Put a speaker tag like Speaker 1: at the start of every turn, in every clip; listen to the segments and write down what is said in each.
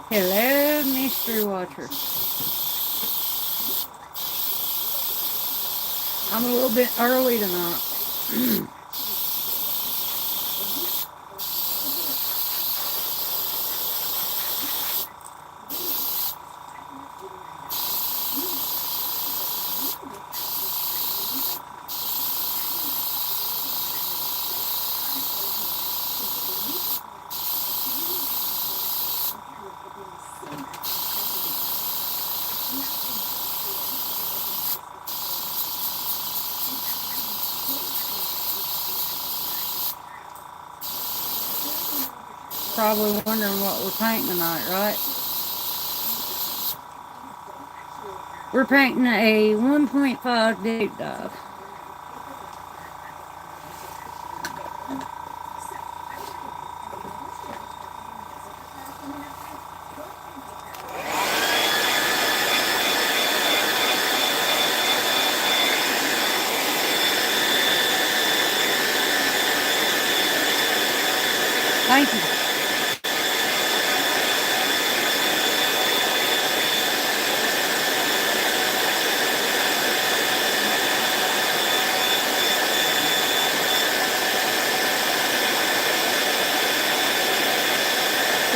Speaker 1: Hello, Mystery Watcher. I'm a little bit early tonight. Probably wondering what we're painting tonight, right? We're painting a 1.5 deep dive. Thank you.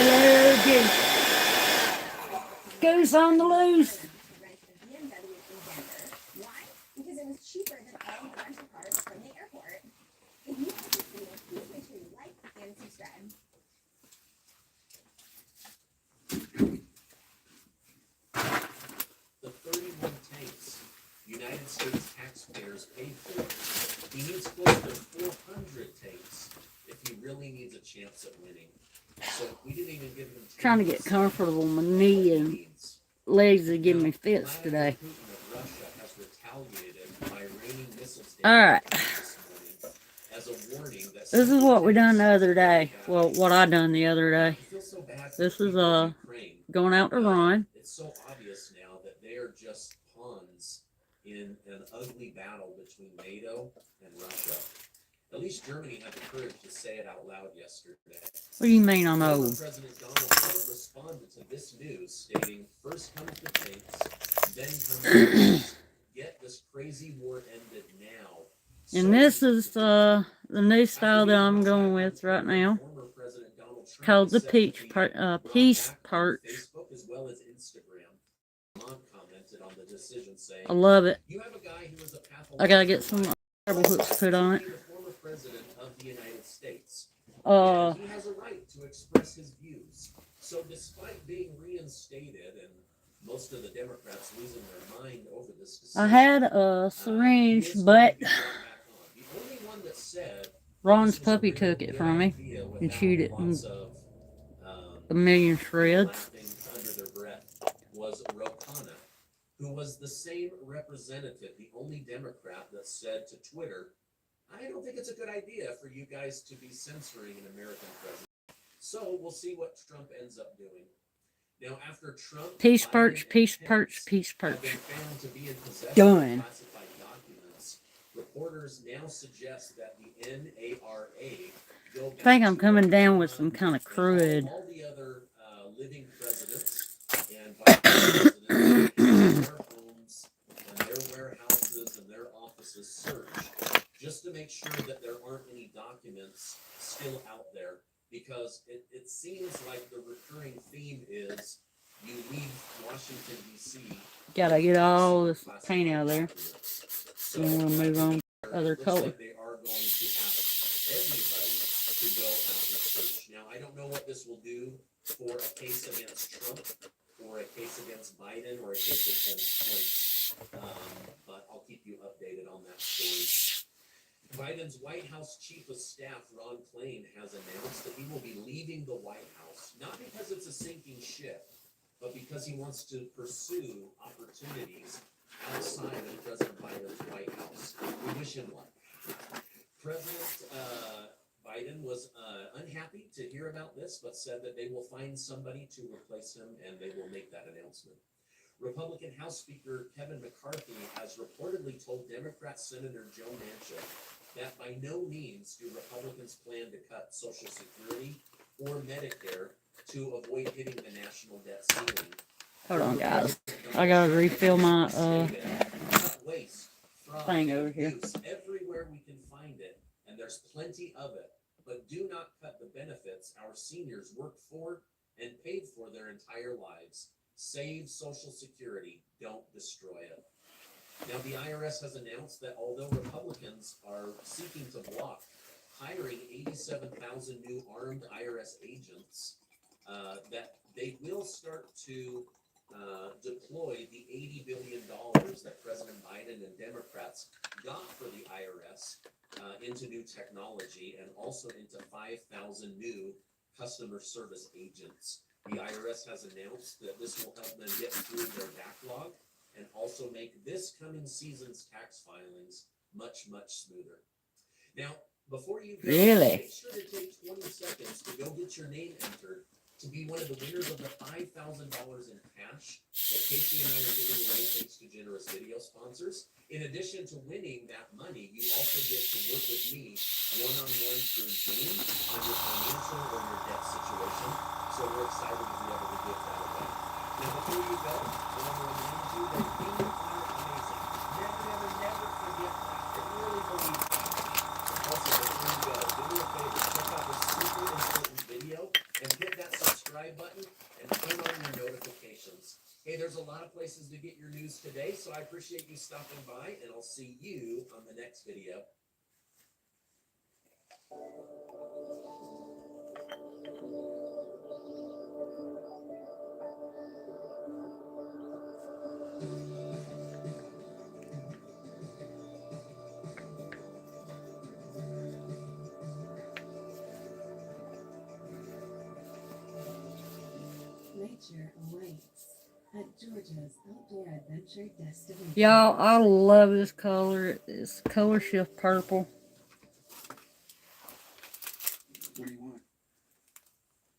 Speaker 1: Hello, Goose on the loose.
Speaker 2: United States taxpayers paid for. He needs close to 400 takes if he really needs a chance at winning. So we didn't even give him.
Speaker 1: Trying to get comfortable. My knee and legs are giving me fits today. All right. This is what we done the other day. Well, what I done the other day. This is going out to run.
Speaker 2: It's so obvious now that they are just pawns in an ugly battle between NATO and Russia. At least Germany had the courage to say it out loud yesterday.
Speaker 1: What do you mean I'm old?
Speaker 2: President Donald Trump responded to this news, stating, "First comes the tanks, then comes the tanks. Get this crazy war ended now."
Speaker 1: And this is the new style that I'm going with right now. It's called the Peace Perch.
Speaker 2: Facebook as well as Instagram. Commented on the decision, saying,
Speaker 1: I love it.
Speaker 2: "You have a guy who is a
Speaker 1: I gotta get some treble hooks put on it.
Speaker 2: The former president of the United States. And he has a right to express his views. So despite being reinstated and most of the Democrats losing their mind over this decision,
Speaker 1: I had a syringe, but
Speaker 2: the only one that said
Speaker 1: Ron's puppy took it from me and chewed it in a million shreds.
Speaker 2: Under their breath was Ro Khanna, who was the same representative, the only Democrat that said to Twitter, "I don't think it's a good idea for you guys to be censoring an American president." So we'll see what Trump ends up doing. Now, after Trump,
Speaker 1: Peace
Speaker 2: Biden,
Speaker 1: perch,
Speaker 2: and
Speaker 1: peace perch,
Speaker 2: Pence
Speaker 1: peace
Speaker 2: have been
Speaker 1: perch.
Speaker 2: found to be in possession
Speaker 1: Done.
Speaker 2: of classified documents, reporters now suggest that the NARA go back
Speaker 1: I think I'm
Speaker 2: to
Speaker 1: coming down with
Speaker 2: Obama
Speaker 1: some kind of
Speaker 2: and
Speaker 1: crud.
Speaker 2: all the other living presidents and vice presidents and their homes and their warehouses and their offices searched just to make sure that there aren't any documents still out there, because it seems like the recurring theme is you leave Washington, D.C.
Speaker 1: Gotta get all this
Speaker 2: classified
Speaker 1: paint out of there.
Speaker 2: documents. So
Speaker 1: And we'll move on to
Speaker 2: it
Speaker 1: other
Speaker 2: looks
Speaker 1: color.
Speaker 2: like they are going to ask everybody to go out and search. Now, I don't know what this will do for a case against Trump or a case against Biden or a case against Pence, but I'll keep you updated on that story. Biden's White House Chief of Staff, Ron Klain, has announced that he will be leaving the White House, not because it's a sinking ship, but because he wants to pursue opportunities outside of President Biden's White House. We wish him luck. President Biden was unhappy to hear about this, but said that they will find somebody to replace him and they will make that announcement. Republican House Speaker Kevin McCarthy has reportedly told Democrat Senator Joe Manchin that by no means do Republicans plan to cut Social Security or Medicare to avoid hitting the national debt ceiling.
Speaker 1: Hold on, guys. I gotta refill my
Speaker 2: Cut waste, fraud,
Speaker 1: thing
Speaker 2: and
Speaker 1: over here.
Speaker 2: abuse everywhere we can find it, and there's plenty of it. But do not cut the benefits our seniors worked for and paid for their entire lives. Save Social Security, don't destroy it. Now, the IRS has announced that although Republicans are seeking to block hiring 87,000 new armed IRS agents, that they will start to deploy the $80 billion that President Biden and Democrats got for the IRS into new technology and also into 5,000 new customer service agents. The IRS has announced that this will help them get through their backlog and also make this coming season's tax filings much, much smoother. Now, before you go,
Speaker 1: Really?
Speaker 2: make sure to take 20 seconds to go get your name entered to be one of the winners of the $5,000 in cash that Casey and I are giving away thanks to generous video sponsors. In addition to winning that money, you also get to work with me one-on-one through Zoom on your financial or your debt situation. So we're excited to be able to give that away. Now, before you go, I want to remind you that you are amazing. Never, never, never forget that. I really believe that. Also, before you go, do me a favor, check out this super important video and hit that subscribe button and turn on your notifications. Hey, there's a lot of places to get your news today, so I appreciate you stopping by, and I'll see you on the next video.
Speaker 3: Nature awaits at Georgia's outdoor adventure destination.
Speaker 1: Y'all, I love this color. It's color shift purple.
Speaker 4: What do you want?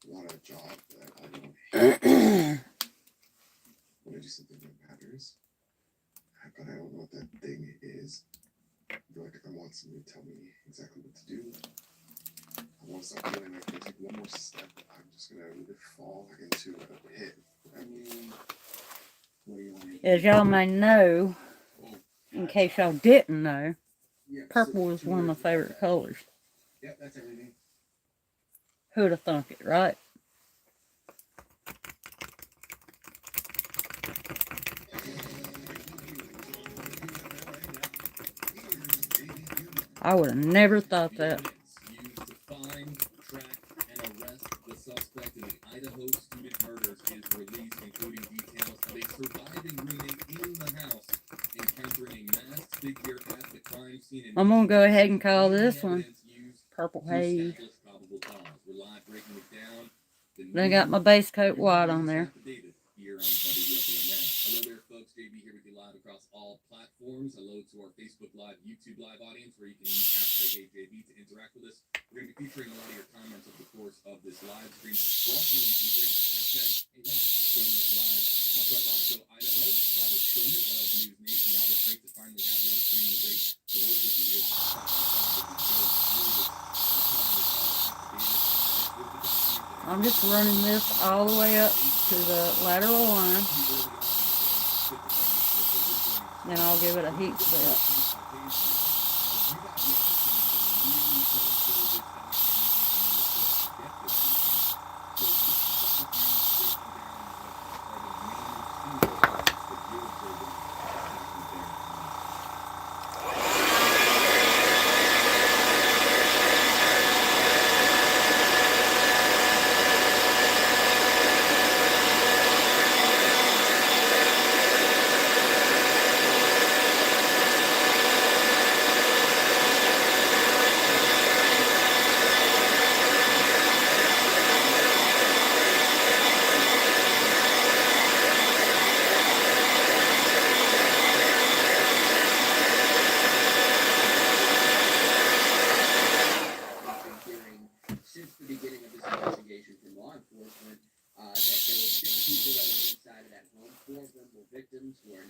Speaker 4: I want a job that I don't hate. Want to do something that matters, but I don't know what that thing is. I feel like if I want someone to tell me exactly what to do, I want to stop feeling like if I take one more step, I'm just gonna either fall into a pit. I mean, what do you want me to
Speaker 1: As
Speaker 4: do?
Speaker 1: y'all may know,
Speaker 4: Oh,
Speaker 1: in case y'all didn't know,
Speaker 4: yeah,
Speaker 1: purple
Speaker 4: so
Speaker 1: is one of my favorite colors.
Speaker 4: Yep, that's everything.
Speaker 1: Who'd have thunk it, right? I would have never thought that.
Speaker 5: Used to find, track, and arrest the suspect in the Idaho student murders is released, including details of a surviving roommate in the house encountering a masked figure at the crime scene.
Speaker 1: I'm gonna go ahead and call this one
Speaker 5: Evidence used
Speaker 1: Purple
Speaker 5: to
Speaker 1: Haze.
Speaker 5: establish probable cause. We're live breaking it down. The
Speaker 1: Then I got my base coat white on there.
Speaker 5: affidavit here on WWL Now. Hello there, folks. JB here with you live across all platforms. platforms. Hello to our Facebook Live, YouTube Live audience, where you can use hashtag AJB to interact with us. We're going to be featuring a lot of your comments over the course of this live stream. We're also going to be featuring hashtag AJB. Joining us live from Moscow, Idaho, Robert Sherman of News Nation. Robert, great to finally have you on the screen. Great to work with you here.
Speaker 1: I'm just running this all the way up to the lateral line. Then I'll give it a heat set.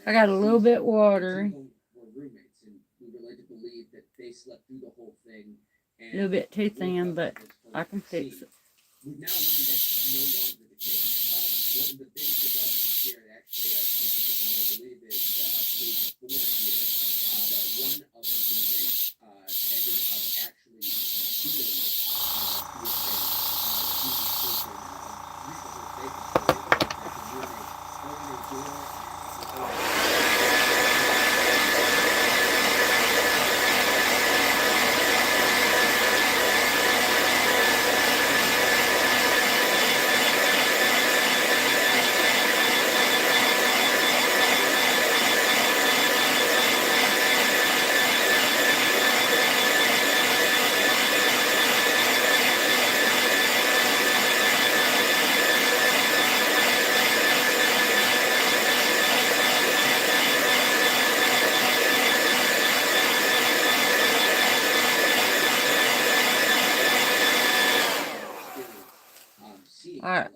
Speaker 1: I got a little bit water. A little bit too thin, but I can fix it.
Speaker 6: We've now learned that's no longer the case. One of the biggest developments here, actually, I believe is page 4 here, that one of the roommates ended up actually stealing to his
Speaker 1: All right.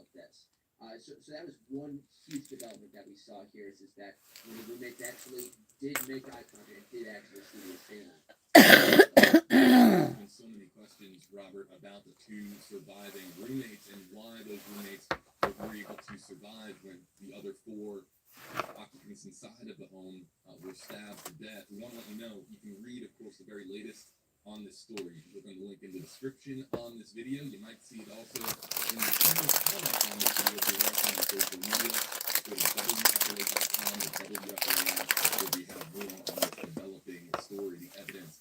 Speaker 6: So that was one huge development that we saw here is that when the roommates actually did make eye contact, did actually see the assailant.
Speaker 5: So many questions, Robert, about the two surviving roommates and why those roommates were able to survive when the other 4 occupants inside of the home were stabbed to death. We want to let you know you can read, of course, the very latest on this story. We're going to link in the description on this video. You might see it also in the comment on this video if you're watching on social media. Go to WFLA.com or WFLA, where we have more on this developing story, the evidence.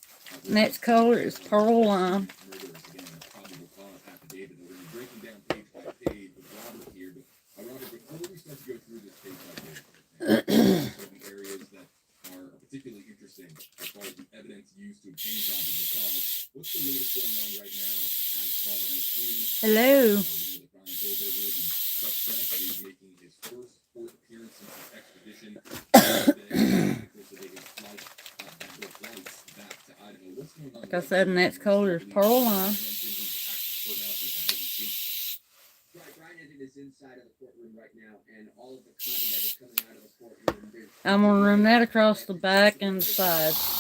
Speaker 1: Next color is pearl lime.
Speaker 5: Murders, again, a probable cause affidavit. We're going to be breaking down page by page with Robert here. But Robert, before we start to go through this page by page, the areas that are particularly interesting as far as the evidence used to obtain probable cause. What's the latest going on right now as far as
Speaker 1: Hello.
Speaker 5: Brian Goldberger, the suspect, is making his first court appearance since his extradition back to Idaho. What's going on?
Speaker 1: Like I said, next color is pearl lime.
Speaker 6: Brian is inside of the courtroom right now, and all of the content that is coming out of the courtroom.
Speaker 1: I'm gonna run that across the back and the sides.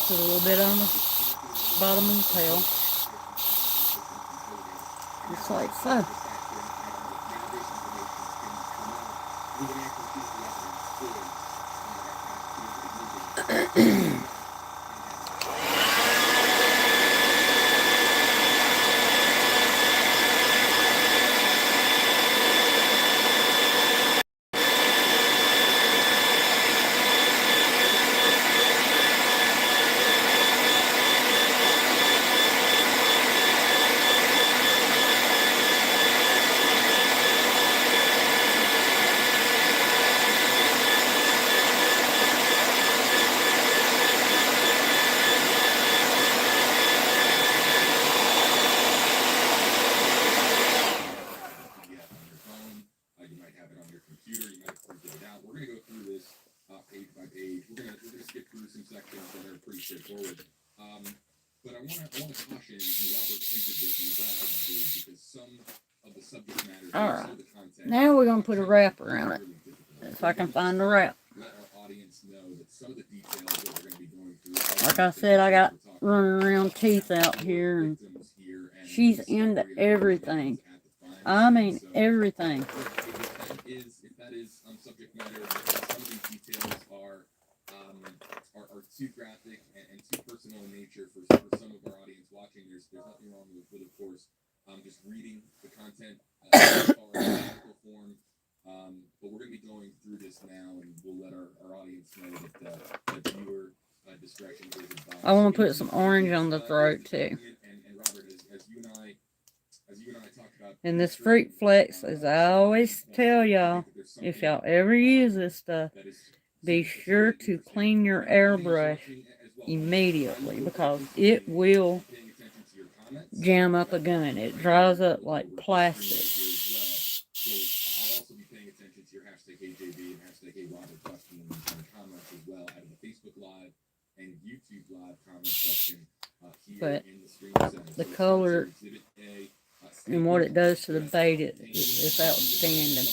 Speaker 1: Put a little bit on the bottom of the tail. Just like so.
Speaker 5: some sections that are pretty straightforward. But I want to caution, and Robert hinted this, and I'm glad that he did, because some of the subject matter,
Speaker 1: All
Speaker 5: some
Speaker 1: right.
Speaker 5: of the content,
Speaker 1: Now we're gonna put a wrap around it.
Speaker 5: really difficult.
Speaker 1: If I can find the wrap.
Speaker 5: Let our audience know that some of the details that we're going to be going through.
Speaker 1: Like I said, I got running around teeth out here, and she's into everything. I mean everything.
Speaker 5: If that is subject matter, some of these details are too graphic and too personal in nature for some of our audience watching. There's nothing wrong with of course, just reading the content as far as article form. But we're going to be going through this now, and we'll let our audience know that viewer discretion is advised.
Speaker 1: I want to put some orange on the throat too.
Speaker 5: And Robert, as you and I talked about,
Speaker 1: And this Fruit Flex, as I always tell y'all, if y'all ever use this stuff, be sure to clean your airbrush immediately, because it will jam up a gun. It dries up like plastic.
Speaker 5: So I'll also be paying attention to your hashtag HJB and hashtag HeyRobertBustin and comments as well out of the Facebook Live and YouTube Live comment section here
Speaker 1: But
Speaker 5: in the stream center.
Speaker 1: the color and what it does to the bait, it's outstanding.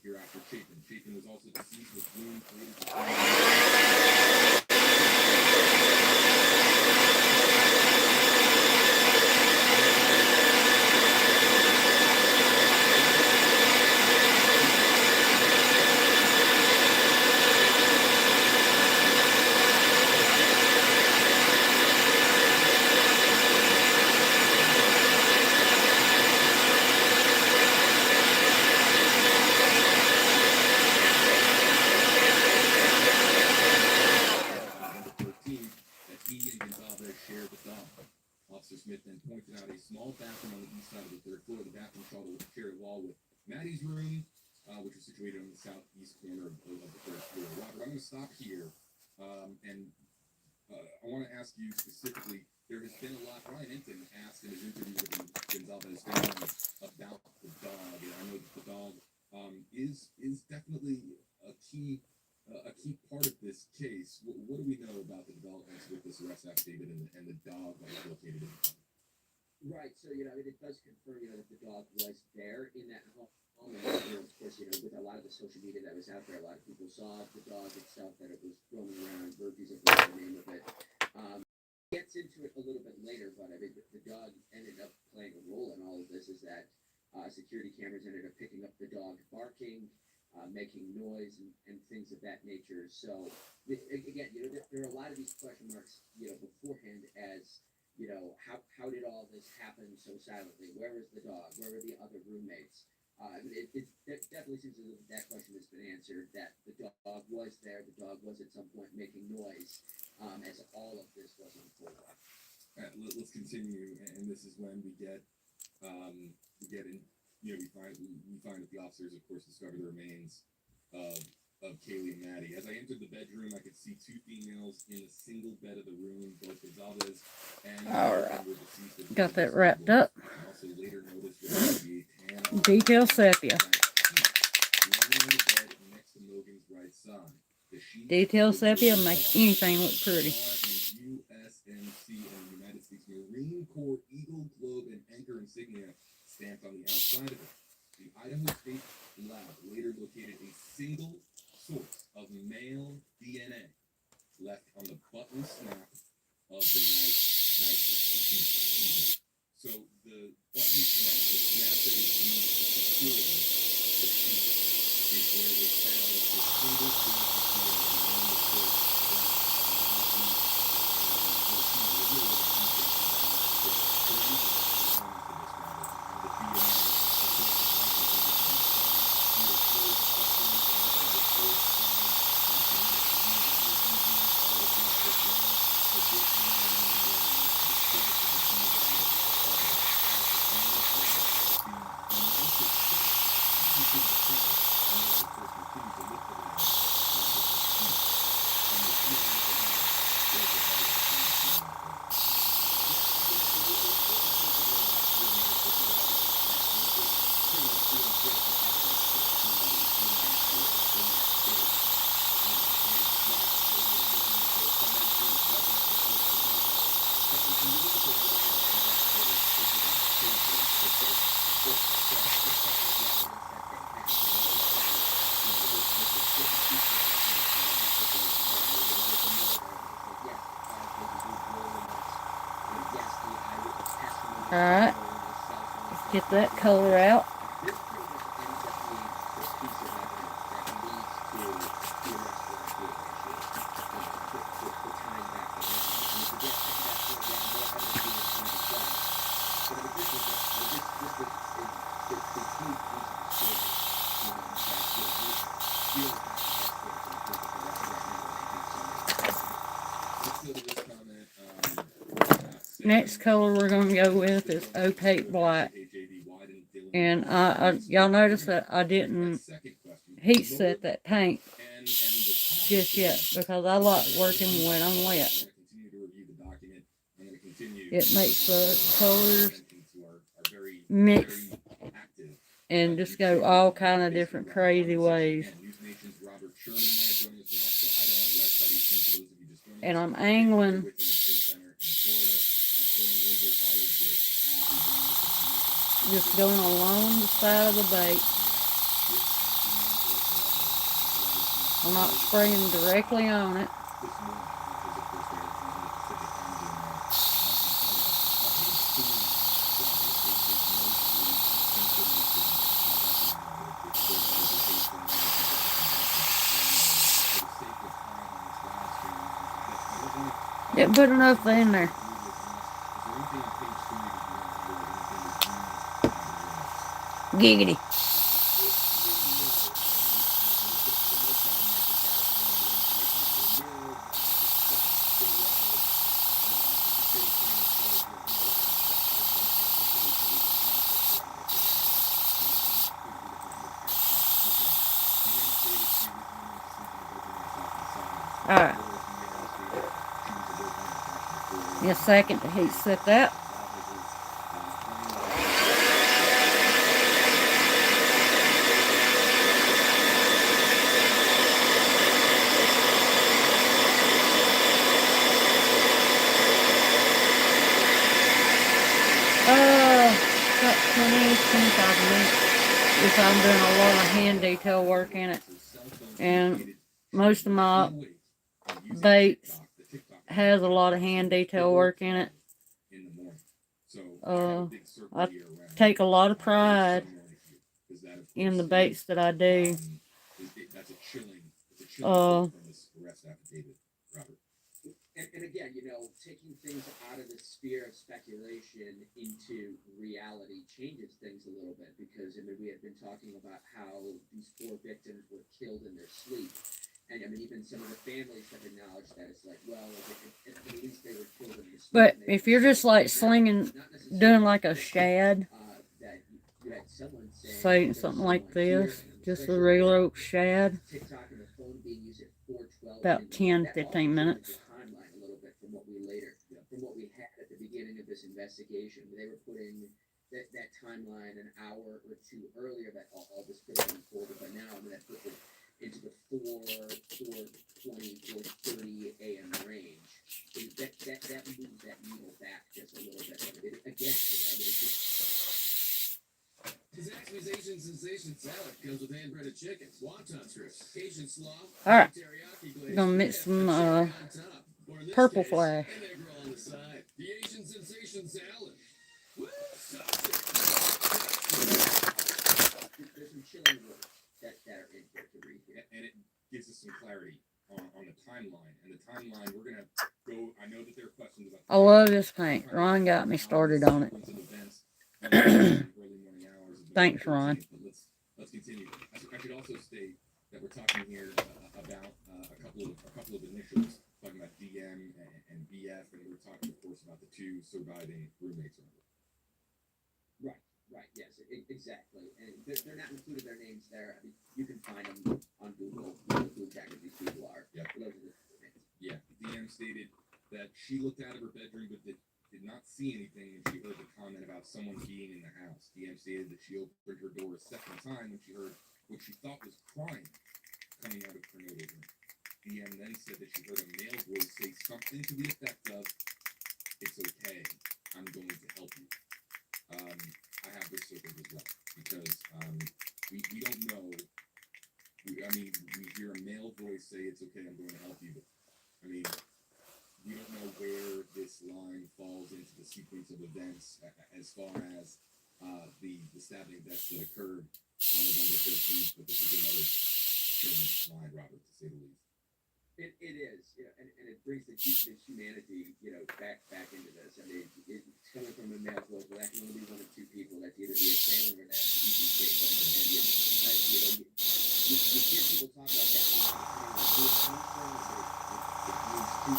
Speaker 1: Hereafter Chapin. Chapin was also deceased with wounds related to Officer Smith then pointed out a small bathroom on the east side of the third floor. The bathroom shared a wall with Maddie's room, which was situated on the southeast corner of the third floor. Robert, I'm going to stop here, and I want to ask you specifically. There has been a lot. Brian Hinton asked in his interview with the Gonzalez family about the dog, and I know that the dog is definitely a key part of this case. What do we know about the developments with this arrest affidavit and the dog that was located in the home?
Speaker 6: Right. So it does confirm that the dog was there in that home. And, of course, with a lot of the social media that was out there, a lot of people saw the dog itself, that it was roaming around. Burpees, I think the name of it. Gets into it a little bit later, but I mean, the dog ended up playing a role in all of this. Is that security cameras ended up picking up the dog barking, making noise, and things of that nature. So again, there are a lot of these question marks, beforehand, as how did all this happen so silently? Where was the dog? Where were the other roommates? It definitely seems as if that question has been answered, that the dog was there, the dog was at some point making noise, as all of this was unfolding.
Speaker 5: Let's continue, and this is when we find that the officers, of course, discover the remains of Kaylee and Maddie. As I entered the bedroom, I could see two females in a single bed of the room. Both Gonzalez and were deceased.
Speaker 1: Got that wrapped up.
Speaker 5: I also later noticed that the tan
Speaker 1: Detail sepia.
Speaker 5: lying on the bed next to Logan's right side. The sheets
Speaker 1: Detail
Speaker 5: were
Speaker 1: sepia
Speaker 5: blue
Speaker 1: make anything look pretty.
Speaker 5: USMC and United States Marine Corps Eagle, Globe, and Anchor insignia
Speaker 1: stamped on the outside of it. The Idaho State Lab later located a single source of male DNA left on the button snap of the knife. So the button snap, the snap that is used to secure the sheet, is where they found this single source of DNA, and of course,
Speaker 7: Alright, let's get that color out.
Speaker 6: This pretty much ends up being the piece of evidence that leads to the arrest warrant being issued, for tying back the line. And if you get to that point, yeah, more evidence being found as well. But I mean, this was the huge piece of the story. That, you know,
Speaker 1: Let's go to this comment.
Speaker 7: Next color we're gonna go with is opaque black. And y'all notice that I didn't heat set that paint just yet because I like working when I'm wet. It makes the colors mix and just go all kind of different crazy ways. And I'm angling just going along the side of the bait. I'm not spraying directly on it. Didn't put enough in there. Giggity. Alright. Give me a second to heat set that. About 20, 25 minutes. If I'm doing a lot of hand detail work in it. And most of my baits has a lot of hand detail work in it. I take a lot of pride in the baits that I do.
Speaker 6: And again, you know, taking things out of the sphere of speculation into reality changes things a little bit because, I mean, we had been talking about how these 4 victims were killed in their sleep. And I mean, even some of the families have acknowledged that it's like, well, at least they were killed in their sleep.
Speaker 7: But if you're just like slinging, doing like a shad, say something like this, just a regular old shad, about 10, 15 minutes.
Speaker 6: From what we had at the beginning of this investigation, they were putting that timeline an hour or 2 earlier that all this could have been unfolded, but now I'm going to put it into the 4:20, 4:30 a.m. range. That moves that needle back just a little bit. Again, you know, it's just
Speaker 5: Acme's Asian sensation salad comes with hand-breaded chicken, wonton strips, Cajun slaw,
Speaker 7: Alright,
Speaker 5: teriyaki glaze,
Speaker 7: gonna mix
Speaker 5: dip,
Speaker 7: some
Speaker 5: and cherry on top. Or in this
Speaker 7: purple
Speaker 5: case,
Speaker 7: flash.
Speaker 5: an egg roll on the side. The Asian sensation salad. Woo! Sausage.
Speaker 6: There's some chilling words that are in here to read here.
Speaker 1: And it gives us some clarity on the timeline. And the timeline, we're gonna go. I know that there are questions about.
Speaker 7: I love this paint. Ron got me started on it. Thanks, Ron.
Speaker 1: But let's continue. I should also state that we're talking here about a couple of initials, talking about DM and BF, and we're talking, of course, about the two surviving roommates.
Speaker 6: Right, yes, exactly. And they're not included their names there. I mean, you can find them on Google, who exactly these people are.
Speaker 1: Yep.
Speaker 6: Those are the names.
Speaker 1: Yeah, DM stated that she looked out of her bedroom but did not see anything when she heard the comment about someone being in the house. DM stated that she opened her door a second time when she heard what she thought was crying coming out of her neighbor's room. DM then said that she heard a male voice say something to the effect of, "It's okay, I'm going to help you." I have this circled as well because we don't know. We hear a male voice say, "It's okay, I'm going to help you," but I mean, we don't know where this line falls into the sequence of events as far as the stabbing deaths that occurred on November 13th. But this is another strange line, Robert, to say the least.
Speaker 6: It is, and it brings the humanity, back into this. I mean, it's coming from a male voice, but that can only be one of two people. That's either the assailant or that you can see. And you hear people talk like that, depending on who it comes from, it means two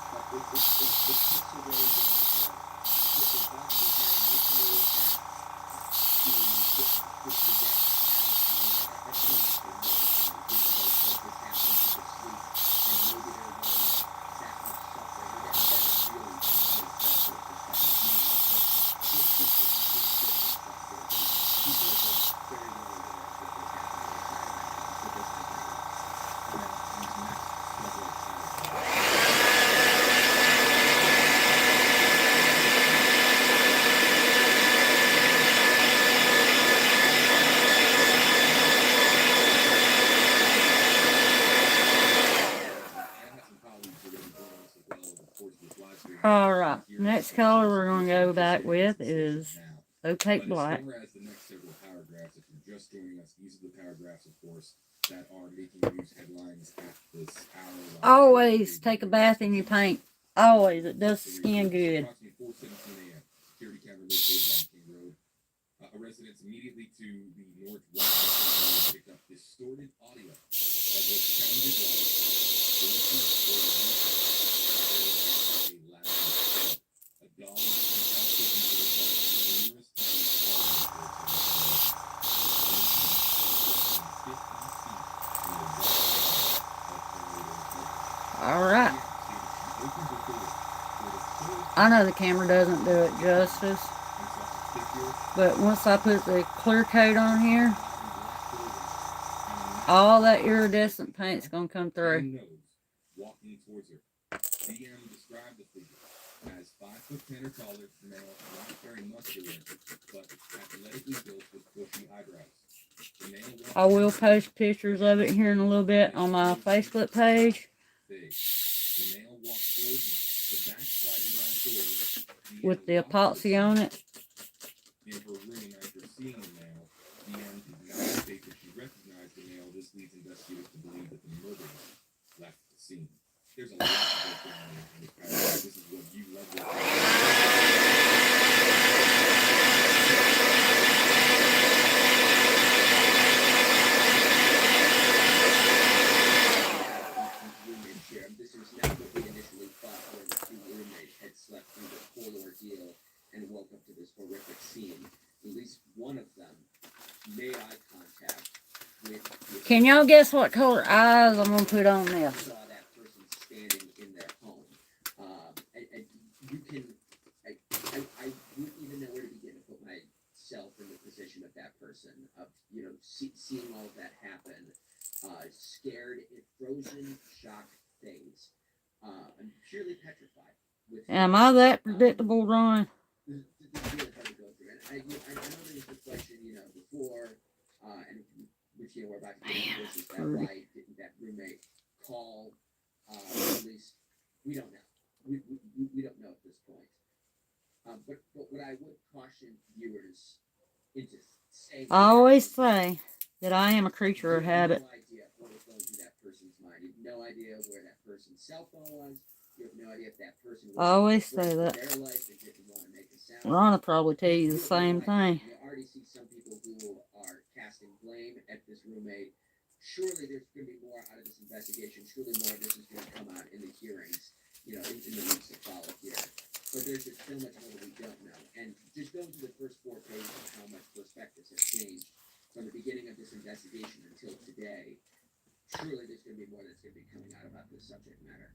Speaker 6: but it takes away the thoughts we had initially
Speaker 7: All right, next color we're gonna go back with is opaque black.
Speaker 1: As far as the next several paragraphs, if you're just joining us, these are the paragraphs, of course, that are making news headlines at this hour.
Speaker 7: Always take a bath in your paint. Always, it does the skin good.
Speaker 1: Approximately 4:17 a.m. Security camera located on King Road. A residence immediately to the northwest of King Road picked up distorted audio of what sounded like voices or voices fired by a loud shell. A dog can also be heard barking numerous times following reports of the noise. 50 feet from the west side of King Road.
Speaker 7: All right. I know the camera doesn't do it justice, but once I put the clear coat on here, all that iridescent paint's gonna come through.
Speaker 1: Walking towards her. DM described the figure as 5'10" or taller, male, not very muscular, but athletically built with bushy eyebrows. The male
Speaker 7: I will post pictures of it here in a little bit on my Facebook page
Speaker 1: The male walked towards the back sliding glass doors
Speaker 7: with the epoxy on it.
Speaker 1: in her room after seeing the male. DM did not state that she recognized the male. This leads investigators to believe that the murderer left the scene. There's a lot to go down in this paragraph. This is what you led with.
Speaker 6: roommates here. This is not what we initially thought, where the two roommates had slept through the whole ordeal and woke up to this horrific scene. At least one of them made eye contact with
Speaker 7: Can y'all guess what color eyes I'm gonna put on this?
Speaker 6: saw that person standing in their home. And you can, I wouldn't even know where to begin to put myself in the position of that person, of, seeing all of that happen, scared, frozen, shocked things. I'm purely petrified. with
Speaker 7: Am I that predictable, Ron?
Speaker 6: this is really hard to go through. And I know there's the question, before, and which we're about to get into this, is that
Speaker 7: Fruity.
Speaker 6: why didn't that roommate call police? We don't know. We don't know at this point. But what I would caution viewers into saying,
Speaker 7: I always say that I am a creature of
Speaker 6: you have
Speaker 7: habit.
Speaker 6: no idea what was going through that person's mind. You have no idea where that person's cell phone was. You have no idea if that person was
Speaker 7: I always
Speaker 6: afraid
Speaker 7: say
Speaker 6: for
Speaker 7: that.
Speaker 6: their life. They didn't want to make a sound.
Speaker 7: Ron will probably tell you the
Speaker 6: You have
Speaker 7: same
Speaker 6: no
Speaker 7: thing.
Speaker 6: idea. You already see some people who are casting blame at this roommate. Surely there's going to be more out of this investigation. Surely more of this is going to come out in the hearings, in the weeks that follow here. But there's just so much more that we don't know. And just going to the first 4 pages of how much perspectives have changed from the beginning of this investigation until today, surely there's going to be more that's going to be coming out about this subject matter.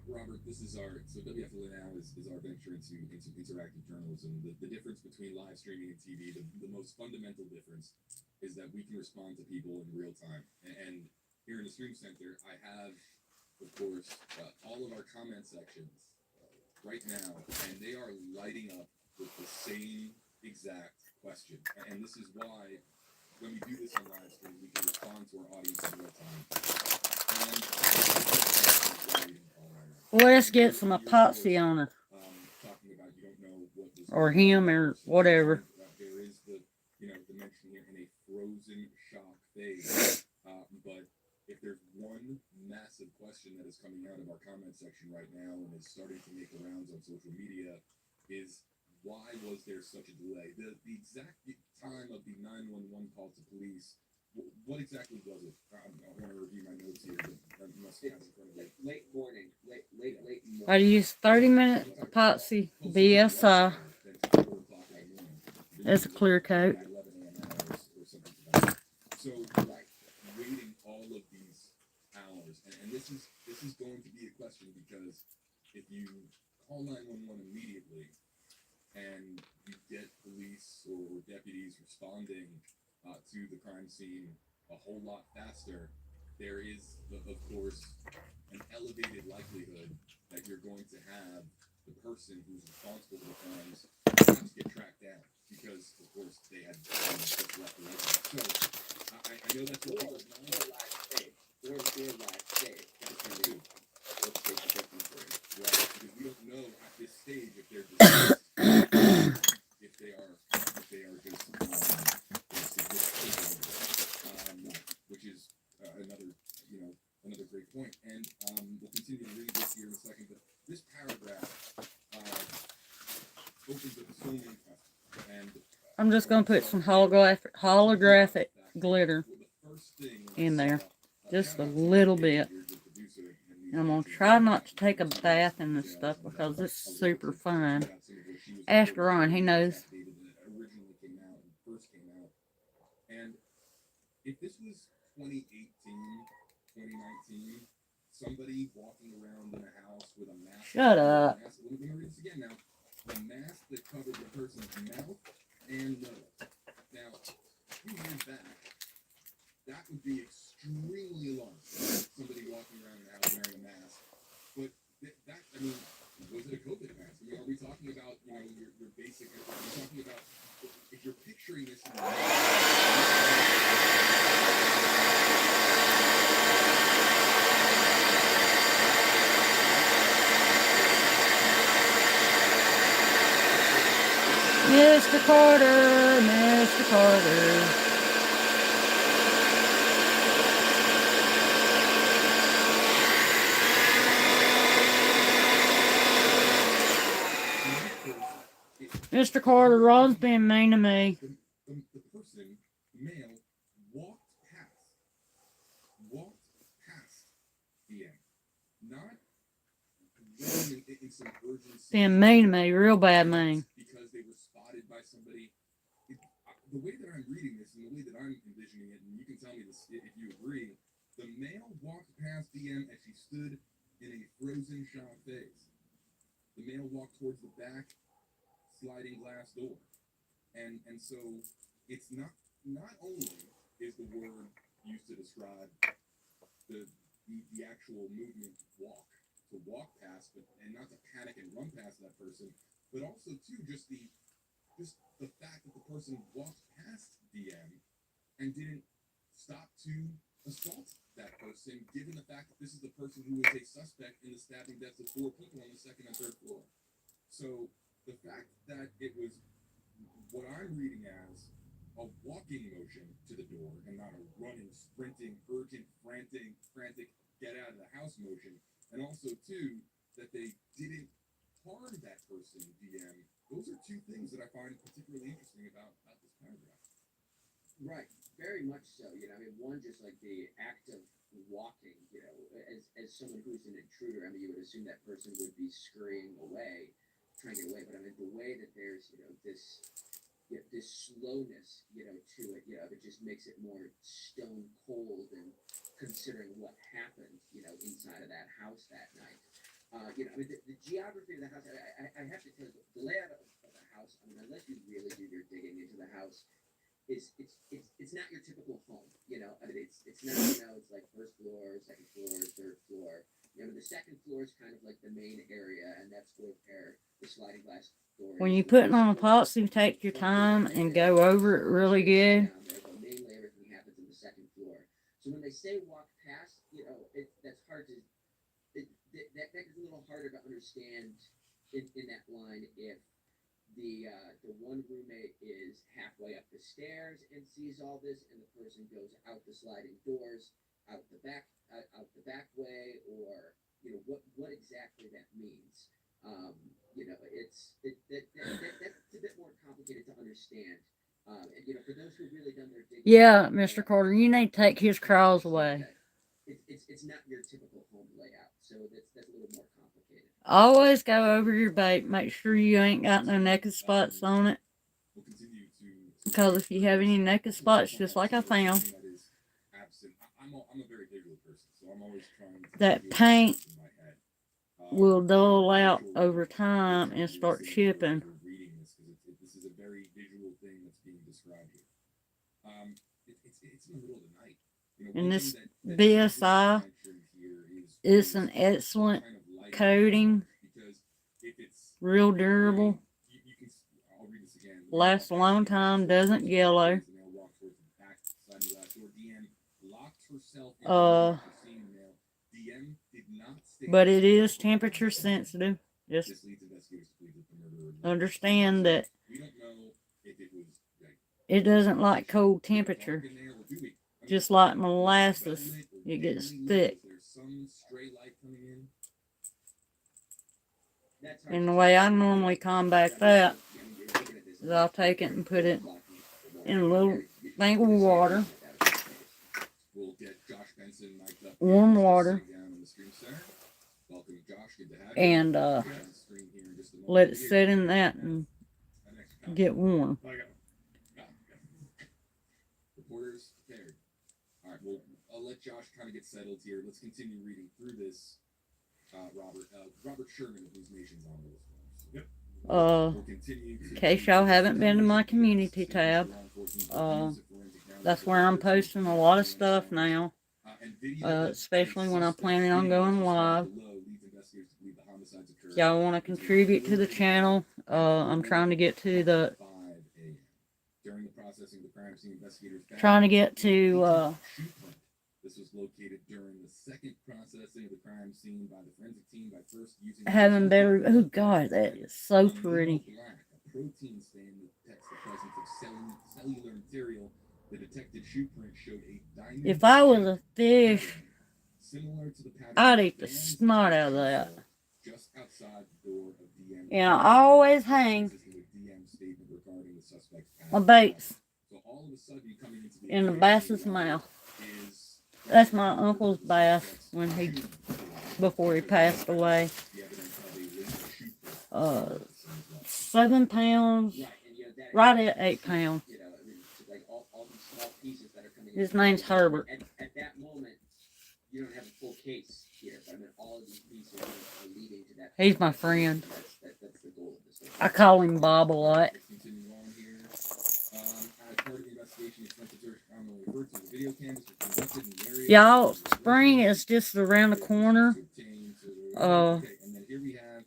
Speaker 1: Robert, this is so WFLA Now is our venture into interactive journalism. The difference between live streaming and TV, the most fundamental difference is that we can respond to people in real time. And here in the Stream Center, I have, of course, all of our comment sections right now, and they are lighting up with the same exact question. And this is why when we do this on live stream, we can respond to our audience in real time.
Speaker 7: Let's get some epoxy on her.
Speaker 1: Talking about you don't know what was
Speaker 7: Or him or whatever.
Speaker 1: There is the mention here in a frozen shock phase. But if there's one massive question that is coming out of our comment section right now and is starting to make the rounds on social media is why was there such a delay? The exact time of the 911 call to police. What exactly was it? I want to review my notes here, but I must have it in front of me.
Speaker 6: Late morning.
Speaker 7: I use 30-minute epoxy BSI. That's a clear coat.
Speaker 1: So, waiting all of these hours, and this is going to be a question because if you call 911 immediately and you get police or deputies responding to the crime scene a whole lot faster, there is, of course, an elevated likelihood that you're going to have the person who's responsible for the crimes perhaps get tracked down because, of course, they had just left the residence. So, I know that's what people know.
Speaker 6: Or live stage. That's going to be, let's take the difference for it.
Speaker 1: Right, because we don't know at this stage if they're deceased, if they are just which is another great point. And we'll continue to read this here in a second. But this paragraph opens up so many questions. And
Speaker 7: I'm just going to put some holographic glitter
Speaker 1: the first thing
Speaker 7: in there. Just a little bit. And I'm going to try not to take a bath in this stuff because it's super fun. Ask Ron, he knows.
Speaker 1: Originally came out and first came out. And if this was 2018, 2019, somebody walking around in a house with a mask.
Speaker 7: Shut up.
Speaker 1: Let me read this again now. A mask that covered the person's mouth and nose. Now, a few years back, that would be extremely alarming. Somebody walking around in a house wearing a mask. But was it a COVID mask? Are we talking about, your basic, are we talking about, if you're picturing this in
Speaker 7: Mr. Carter, Mr. Carter. Mr. Carter, Ron's being mean to me.
Speaker 1: the person, male, walked past the end. Not running in some urgency.
Speaker 7: Being mean to me, real bad mean.
Speaker 1: Because they were spotted by somebody. The way that I'm reading this and the way that I'm envisioning it, and you can tell me this if you agree, the male walked past DM as she stood in a frozen shock phase. The male walked towards the back sliding glass door. And so it's not only is the word used to describe the actual movement walk to walk past, and not to panic and run past that person, but also too just the fact that the person walked past DM and didn't stop to assault that person, given the fact that this is the person who was a suspect in the stabbing deaths of 4 people on the second and third floor. So the fact that it was what I'm reading as a walking motion to the door and not a running, sprinting, urgent, frantic, get out of the house motion, and also too that they didn't harm that person, DM. Those are 2 things that I find particularly interesting about this paragraph.
Speaker 6: Right, very much so. You know, I mean, one, just like the act of walking, you know, as someone who's an intruder, I mean, you would assume that person would be scurrying away, trying to get away. But I mean, the way that there's, you know, this slowness, you know, to it, you know, it just makes it more stone cold, and considering what happened, you know, inside of that house that night. You know, I mean, the geography of the house, I have to tell you, the layout of the house, I mean, unless you really do your digging into the house, it's not your typical home, you know. I mean, it's not, you know, it's like first floor, second floor, third floor. You know, the second floor is kind of like the main area, and that's where the sliding glass door.
Speaker 7: When you're putting on epoxy, take your time and go over it really good.
Speaker 6: But mainly everything happens in the second floor. So when they say walk past, you know, that's hard to. That makes it a little harder to understand in that line if the one roommate is halfway up the stairs and sees all this, and the person goes out the sliding doors, out the back way, or you know what exactly that means. You know, that's a bit more complicated to understand. And you know, for those who've really done their digging.
Speaker 7: Yeah, Mr. Carter, you need to take his crawls away.
Speaker 6: It's not your typical home layout, so that's a little more complicated.
Speaker 7: Always go over your bait. Make sure you ain't got no naked spots on it.
Speaker 1: We'll continue to
Speaker 7: Because if you have any naked spots, just like I found,
Speaker 1: that is absent. I'm a very visual person, so I'm always trying to
Speaker 7: that
Speaker 1: visualize
Speaker 7: paint
Speaker 1: in my head.
Speaker 7: will dull out
Speaker 1: Visual
Speaker 7: over time and start
Speaker 1: reading
Speaker 7: chipping.
Speaker 1: Reading this, because this is a very visual thing that's being described here. It's in the middle of the night. You know,
Speaker 7: And
Speaker 1: one
Speaker 7: this
Speaker 1: thing that
Speaker 7: BSI
Speaker 1: mentioned here
Speaker 7: is an excellent
Speaker 1: kind of light
Speaker 7: coating,
Speaker 1: because if it's
Speaker 7: real durable,
Speaker 1: you can, I'll read this again.
Speaker 7: lasts a long time, doesn't yellow.
Speaker 1: The male walked towards the back sliding glass door. DM locked herself in seeing the male. DM did not stay.
Speaker 7: But it is temperature sensitive. Just
Speaker 1: This leads investigators to believe that the murderer
Speaker 7: understand that
Speaker 1: we don't know if it was like
Speaker 7: it doesn't like cold temperature.
Speaker 1: dark in there, or do we? I mean,
Speaker 7: Just like
Speaker 1: was it
Speaker 7: molasses,
Speaker 1: well lit or
Speaker 7: it gets
Speaker 1: dimly lit?
Speaker 7: thick.
Speaker 1: Was there some stray light coming in?
Speaker 6: That's hard
Speaker 7: And
Speaker 6: to
Speaker 7: the
Speaker 6: say.
Speaker 7: way I normally combat that
Speaker 6: I mean, you're looking at this
Speaker 7: is I'll take it and put it in a little
Speaker 6: You're
Speaker 7: thing of water,
Speaker 1: We'll get Josh Benson mic'd up.
Speaker 7: warm
Speaker 1: Just
Speaker 7: water,
Speaker 1: sitting down in the stream center. Welcome, Josh. Good to have you.
Speaker 7: and
Speaker 1: We'll get on the screen here in just a moment.
Speaker 7: let it
Speaker 1: Here.
Speaker 7: sit in that and
Speaker 1: An extra copy.
Speaker 7: get warm.
Speaker 1: I got it. Reporters prepared. All right, well, I'll let Josh kind of get settled here. Let's continue reading through this. Robert Sherman of News Nation's on this one. Yep.
Speaker 7: We'll
Speaker 1: continue
Speaker 7: in case y'all haven't been to my community tab, that's where I'm posting a lot of stuff now, especially when I'm planning on going live. If y'all want to contribute to the channel, I'm trying to get to the,
Speaker 1: This was located during the second processing of the crime scene by the forensic team by first using
Speaker 7: having better, oh God, that is so pretty.
Speaker 1: A protein stain that detects the presence of cellular material. The detected shoe print showed a diamond.
Speaker 7: If I was a fish,
Speaker 1: Similar to the pattern
Speaker 7: I'd
Speaker 1: of
Speaker 7: eat the
Speaker 1: Dan's
Speaker 7: snot out of that.
Speaker 1: just outside the door of DM.
Speaker 7: And I always hang
Speaker 1: Consistent with DM's statement regarding the suspect's
Speaker 7: my
Speaker 1: past.
Speaker 7: baits
Speaker 1: So all of a sudden coming into the
Speaker 7: in the
Speaker 1: equation
Speaker 7: bass's mouth.
Speaker 1: is
Speaker 7: That's my uncle's bass when before he passed away.
Speaker 1: the evidence of a later shoe print.
Speaker 7: 7 pounds,
Speaker 6: Right, and you know, that
Speaker 7: right at 8 pounds.
Speaker 6: You know, I mean, like all these small pieces that are coming in.
Speaker 7: His name's Herbert.
Speaker 6: At that moment, you don't have a full case here, but I mean, all of these pieces are leading to that.
Speaker 7: He's my friend.
Speaker 6: That's the goal of this.
Speaker 7: I call him Bob a lot.
Speaker 1: Let's continue on here. As part of the investigation, extensive search commonly referred to as video cameras were conducted in the area.
Speaker 7: Y'all, spring is just around the corner.
Speaker 1: Okay, and then here we have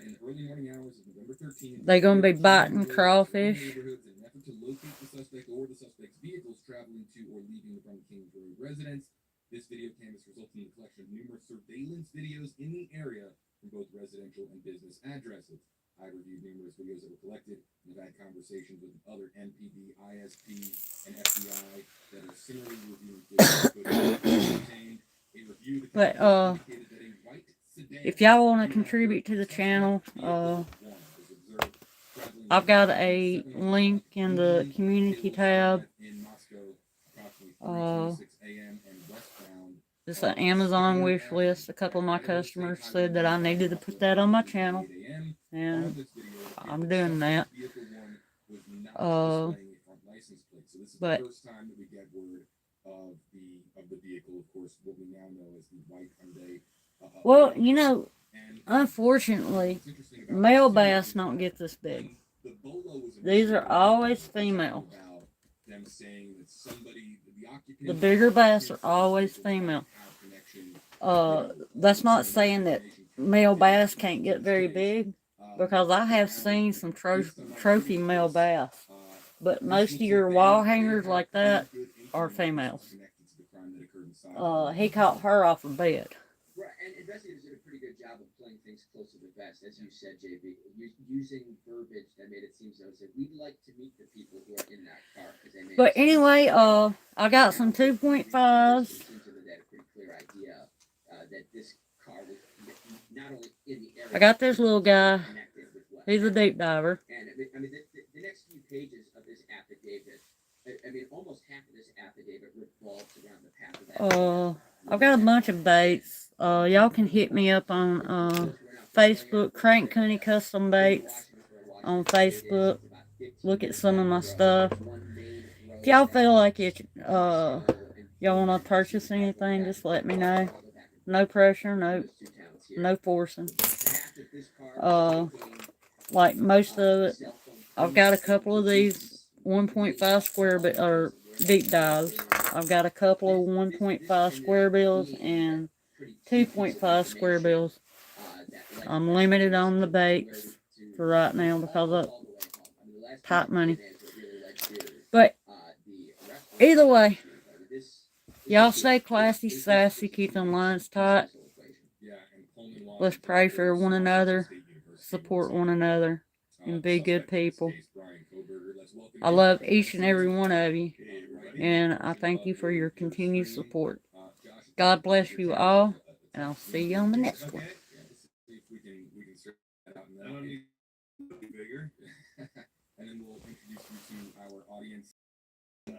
Speaker 1: in the early morning hours of November 13th,
Speaker 7: they gonna be
Speaker 1: Neighborhood
Speaker 7: biting
Speaker 1: neighborhoods
Speaker 7: crawfish.
Speaker 1: in an effort to locate the suspect or the suspect's vehicles traveling to or leaving the Brumby Kings Road residence. This video canvas resulted in the collection of numerous surveillance videos in the area from both residential and business addresses. I reviewed numerous videos that were collected and have had conversations with other NPD, ISP, and FBI that are similarly reviewing footage obtained. A review of the
Speaker 7: But,
Speaker 1: content indicated that a white sedan
Speaker 7: If y'all want to contribute to the channel, I've got a link in the community tab. It's an Amazon wish list. A couple of my customers said that I needed to put that on my channel, and I'm doing that. But well, you know, unfortunately, male bass don't get this big. These are always female. The bigger bass are always female. That's not saying that male bass can't get very big, because I have seen some trophy male bass, but most of your wall hangers like that are females. He caught her off a bed.
Speaker 6: Right, and investigators did a pretty good job of playing things close to the vest, as you said, JB, using verbiage that made it seem so. Said, we'd like to meet the people who are in that car, because they made.
Speaker 7: But anyway, I got some 2.5s.
Speaker 6: It seems to them that a pretty clear idea that this car was not only in the area.
Speaker 7: I got this little guy. He's a deep diver.
Speaker 6: And I mean, the next few pages of this affidavit, I mean, almost half of this affidavit revolves around the path of that.
Speaker 7: I've got a bunch of baits. Y'all can hit me up on Facebook, Crank Cooney Custom Baits on Facebook. Look at some of my stuff. If y'all feel like it, y'all want to purchase anything, just let me know. No pressure, no forcing. Like most of it, I've got a couple of these 1.5 square or deep dives. I've got a couple of 1.5 square bills and 2.5 square bills. I'm limited on the baits for right now because of tight money. But either way, y'all stay classy, sassy, keep them lines tight. Let's pray for one another, support one another, and be good people. I love each and every one of you, and I thank you for your continued support. God bless you all, and I'll see you on the next one.